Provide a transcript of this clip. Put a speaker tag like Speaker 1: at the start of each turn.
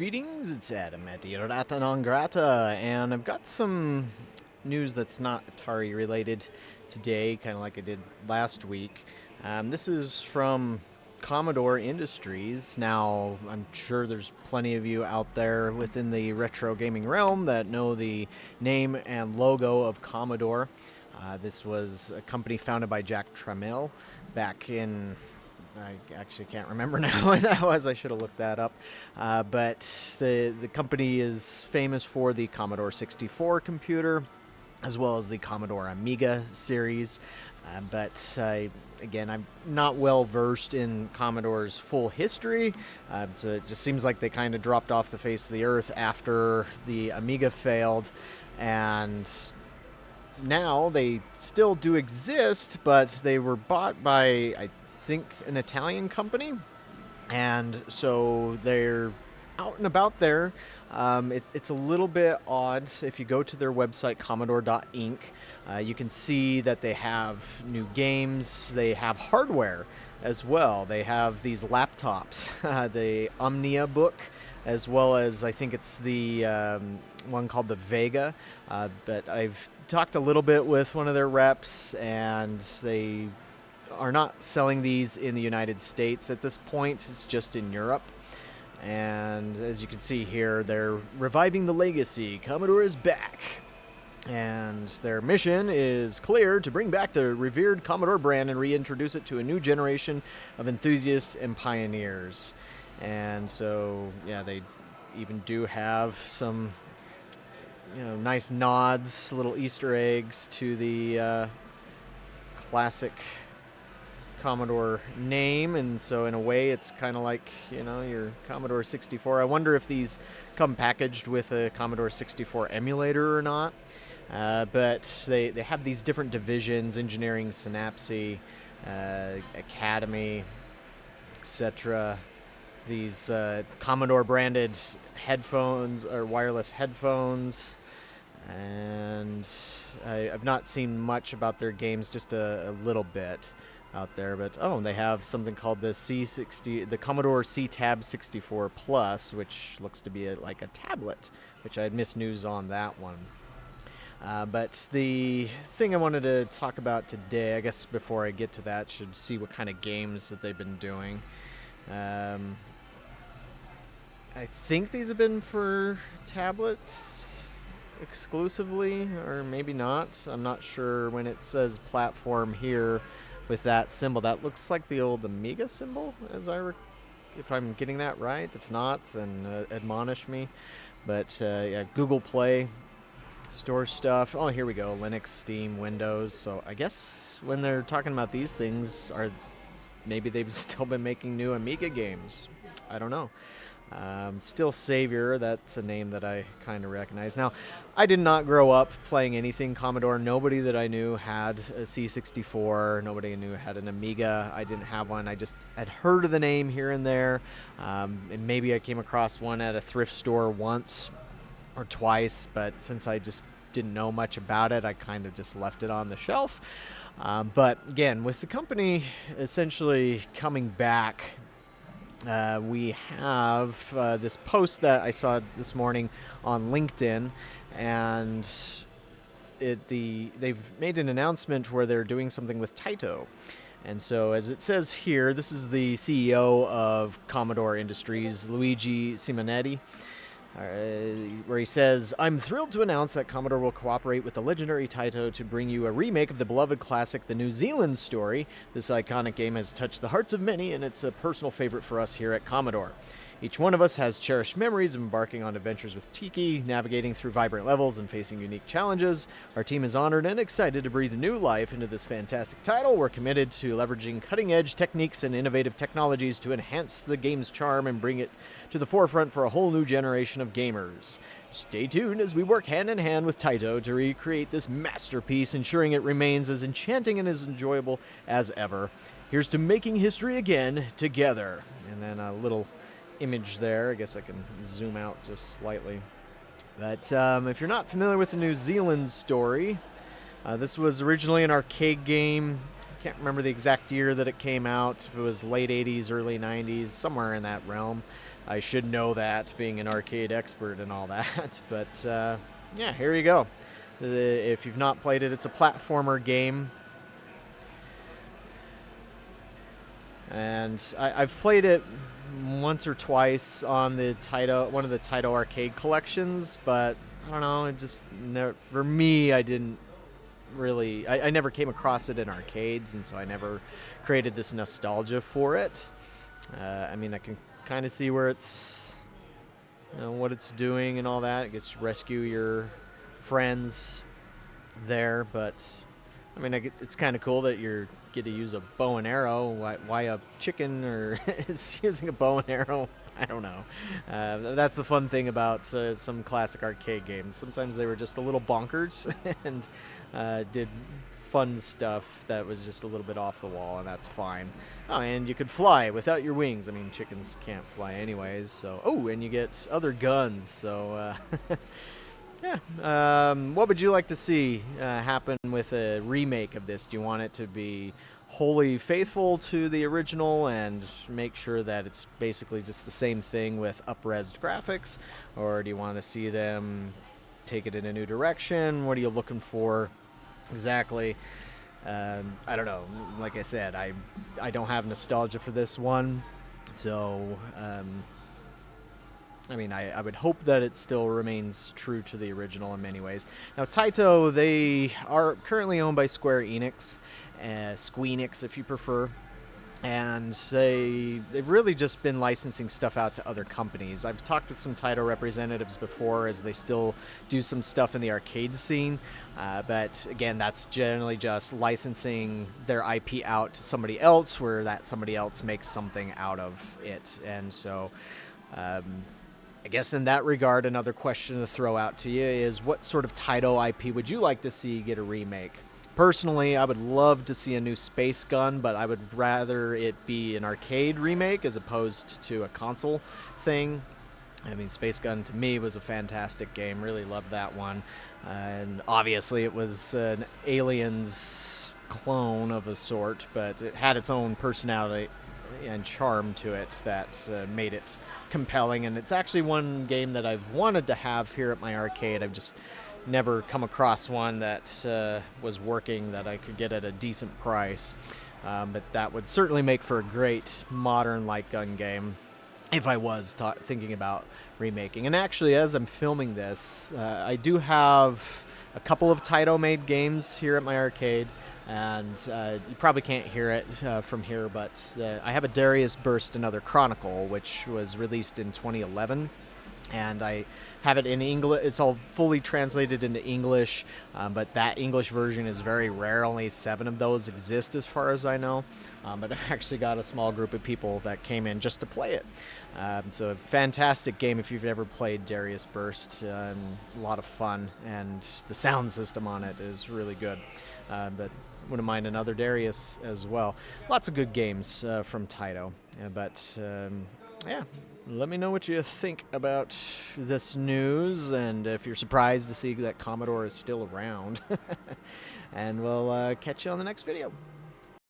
Speaker 1: Greetings, it's Adam at Irata Non Grata, and I've got some news that's not Atari related today, kind of like I did last week. This is from Commodore Industries. Now, I'm sure there's plenty of you out there within the retro gaming realm that know the name and logo of Commodore. This was a company founded by Jack Tramiel back in, I actually can't remember now when that was. I should have looked that up. But the company is famous for the Commodore 64 computer, as well as the Commodore Amiga series. Again, I'm not well versed in Commodore's full history. So it just seems like they kind of dropped off the face of the earth after the Amiga failed, and now they still do exist, but they were bought by, I think, an Italian company, and so they're out and about there. It's a little bit odd. If you go to their website, commodore.inc, you can see that they have new games. They have hardware as well. They have these laptops, the Omnia book, as well as I think it's the one called the Vega. But I've talked a little bit with one of their reps, and they are not selling these in the United States at this point. It's just in Europe. And as you can see here, they're reviving the legacy. Commodore is back. And their mission is clear: to bring back the revered Commodore brand and reintroduce it to a new generation of enthusiasts and pioneers. And so, yeah, they even do have some, nice nods, little Easter eggs to the classic Commodore name, and so in a way it's kind of like your Commodore 64. I wonder if these come packaged with a Commodore 64 emulator or not, but they have these different divisions: engineering, synapse, academy, etc. These Commodore branded headphones or wireless headphones, and I've not seen much about their games, just a little bit out there. But they have something called the Commodore C-Tab 64 Plus, which looks to be like a tablet, which I had missed news on that one. But the thing I wanted to talk about today, I guess before I get to that, should see what kind of games that they've been doing. I think these have been for tablets exclusively, or maybe not. I'm not sure. When it says platform here with that symbol, that looks like the old Amiga symbol, if I'm getting that right. If not, then admonish me. But yeah, Google Play store stuff. Oh, here we go. Linux, Steam, Windows. So I guess when they're talking about these things, maybe they've still been making new Amiga games. I don't know. Still Savior, that's a name that I kind of recognize. Now, I did not grow up playing anything Commodore. Nobody that I knew had a C64. Nobody I knew had an Amiga. I didn't have one. I just had heard of the name here and there. And maybe I came across one at a thrift store once or twice, but since I just didn't know much about it, I kind of just left it on the shelf. But again, with the company essentially coming back, we have this post that I saw this morning on LinkedIn, and they've made an announcement where they're doing something with Taito. And so, as it says here, this is the CEO of Commodore Industries, Luigi Simonetti, where he says, "I'm thrilled to announce that Commodore will cooperate with the legendary Taito to bring you a remake of the beloved classic, The Newzealand Story. This iconic game has touched the hearts of many, and it's a personal favorite for us here at Commodore. Each one of us has cherished memories of embarking on adventures with Tiki, navigating through vibrant levels and facing unique challenges. Our team is honored and excited to breathe new life into this fantastic title. We're committed to leveraging cutting-edge techniques and innovative technologies to enhance the game's charm and bring it to the forefront for a whole new generation of gamers. Stay tuned as we work hand in hand with Taito to recreate this masterpiece, ensuring it remains as enchanting and as enjoyable as ever. Here's to making history again together." And then a little image there. I guess I can zoom out just slightly. But if you're not familiar with the Newzealand Story, this was originally an arcade game. I can't remember the exact year that it came out. If it was late 80s, early 90s, somewhere in that realm. I should know that, being an arcade expert and all that. But yeah, here you go. If you've not played it, it's a platformer game. And I've played it once or twice on the Taito, one of the Taito arcade collections, but I don't know, it just never, for me, I didn't really, I never came across it in arcades, and so I never created this nostalgia for it. I mean, I can kind of see where it's, what it's doing and all that. I guess rescue your friends there, but I mean, it's kind of cool that you get to use a bow and arrow. Why a chicken or is using a bow and arrow? I don't know. That's the fun thing about some classic arcade games. Sometimes they were just a little bonkers and did fun stuff that was just a little bit off the wall, and that's fine. Oh, and you could fly without your wings. I mean, chickens can't fly anyways. So, oh, and you get other guns. So, yeah. What would you like to see happen with a remake of this? Do you want it to be wholly faithful to the original and make sure that it's basically just the same thing with up-resed graphics? Or do you want to see them take it in a new direction? What are you looking for exactly? I don't know. Like I said, I don't have nostalgia for this one. So, I mean, I would hope that it still remains true to the original in many ways. Now, Taito, they are currently owned by Square Enix, Squeenix if you prefer, and they've really just been licensing stuff out to other companies. I've talked with some Taito representatives before, as they still do some stuff in the arcade scene, but again, that's generally just licensing their IP out to somebody else, where that somebody else makes something out of it. And so I guess in that regard, another question to throw out to you is, what sort of Taito IP would you like to see get a remake? Personally, I would love to see a new Space Gun, but I would rather it be an arcade remake as opposed to a console thing. I mean, Space Gun to me was a fantastic game. Really loved that one. And obviously it was an Aliens clone of a sort, but it had its own personality and charm to it that made it compelling. And it's actually one game that I've wanted to have here at my arcade. I've just never come across one that was working, that I could get at a decent price. But that would certainly make for a great modern light gun game if I was thinking about remaking. And actually, as I'm filming this, I do have a couple of Taito-made games here at my arcade, and you probably can't hear it from here, but I have a Darius Burst Another Chronicle, which was released in 2011, and I have it in English. It's all fully translated into English, but that English version is very rare. Only 7 of those exist as far as I know, but I've actually got a small group of people that came in just to play it. So a fantastic game if you've ever played Darius Burst. A lot of fun, and the sound system on it is really good. But wouldn't mind another Darius as well. Lots of good games from Taito. But yeah, let me know what you think about this news, and if you're surprised to see that Commodore is still around. And we'll catch you on the next video.